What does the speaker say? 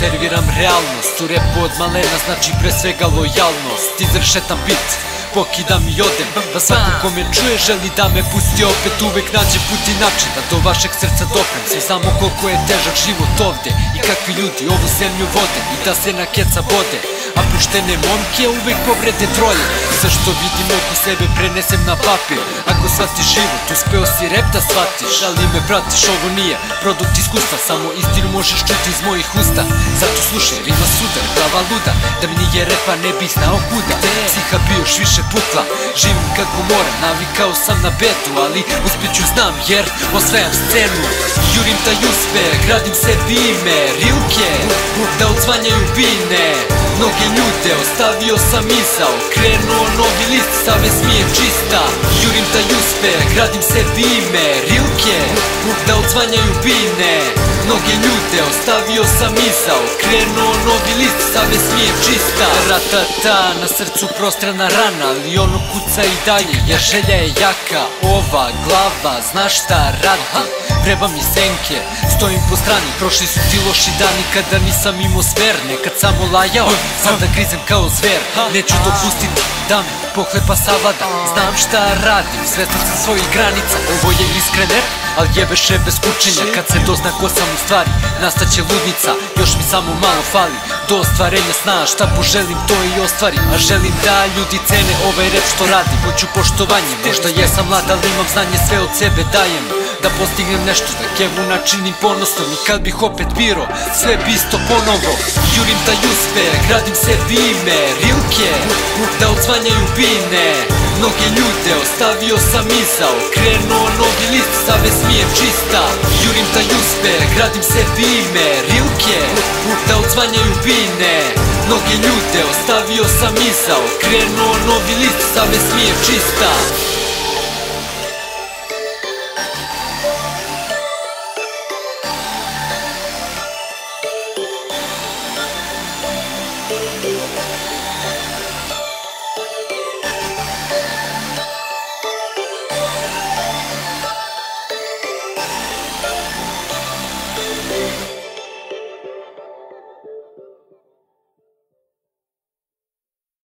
serviram realnost. U repu od malena znači pre svega lojalnost. Izrešetam bit, pokidam i odem, da svako ko me čuje želi da me pusti opet. Uvek nađe put i način da do vašeg srca doprem. Svi znamo koliko je težak život ovde i kakvi ljudi ovu zemlju vode, i da se na keca bode, a puštene momke uvek povrede troje. Sve što vidim oko sebe prenesem na papir. Ako shvatiš život, uspeo si rep da shvatiš, ali me pratiš, ovo nije produkt iskustva, samo istinu možeš čuti iz mojih usta. Zato slušaj, rima sudar, glava luda, da mi nije repa ne bih znao kuda. Psiha bi još više pukla, živim kako moram, navikao sam na bedu, ali uspjeću znam jer osvajam scenu. Jurim taj uspeh, gradim sebi ime, rilke, da odzvanjaju bine. Mnoge ljude ostavio sam izao, krenuo novi list, savest mi je čista. Jurim taj uspeh, gradim sebi ime, rilke, da odzvanjaju bine. Mnoge ljude ostavio sam izao, krenuo novi list, savest mi je čista. Ratata, na srcu prostrana rana, ali ono kuca i dalje, jer želja je jaka. Ova glava, znaš šta radi, vreba mi senke, stojim po strani. Prošli su ti loši dani kada nisam imao sfer, nekad samo lajao, sad da grizem kao zver. Neću dopustiti da me pohlepa savlada, znam šta radim, svestan sam svojih granica. Ovo je iskren rap, al jebeše bez kučenja. Kad se dozna ko sam u stvari, nastaće ludnica. Još mi samo malo fali do ostvarenja sna, šta poželim to i ostvarim. A želim da ljudi cene ovaj rap što radim. Hoću poštovanje, možda jesam mlad, ali imam znanje, sve od sebe dajem, da postignem nešto, da kevu načinim ponosnom. I kad bih opet biro, sve bi isto ponovo. Jurim taj uspeh, gradim sebi ime, rilke, da odzvanjaju bine. Mnoge ljude ostavio sam izao, krenuo novi list, savest mi je čista. Jurim taj uspeh, gradim sebi ime, rilke, da odzvanjaju bine. Mnoge ljude ostavio sam izao, krenuo novi list, savest mi je čista.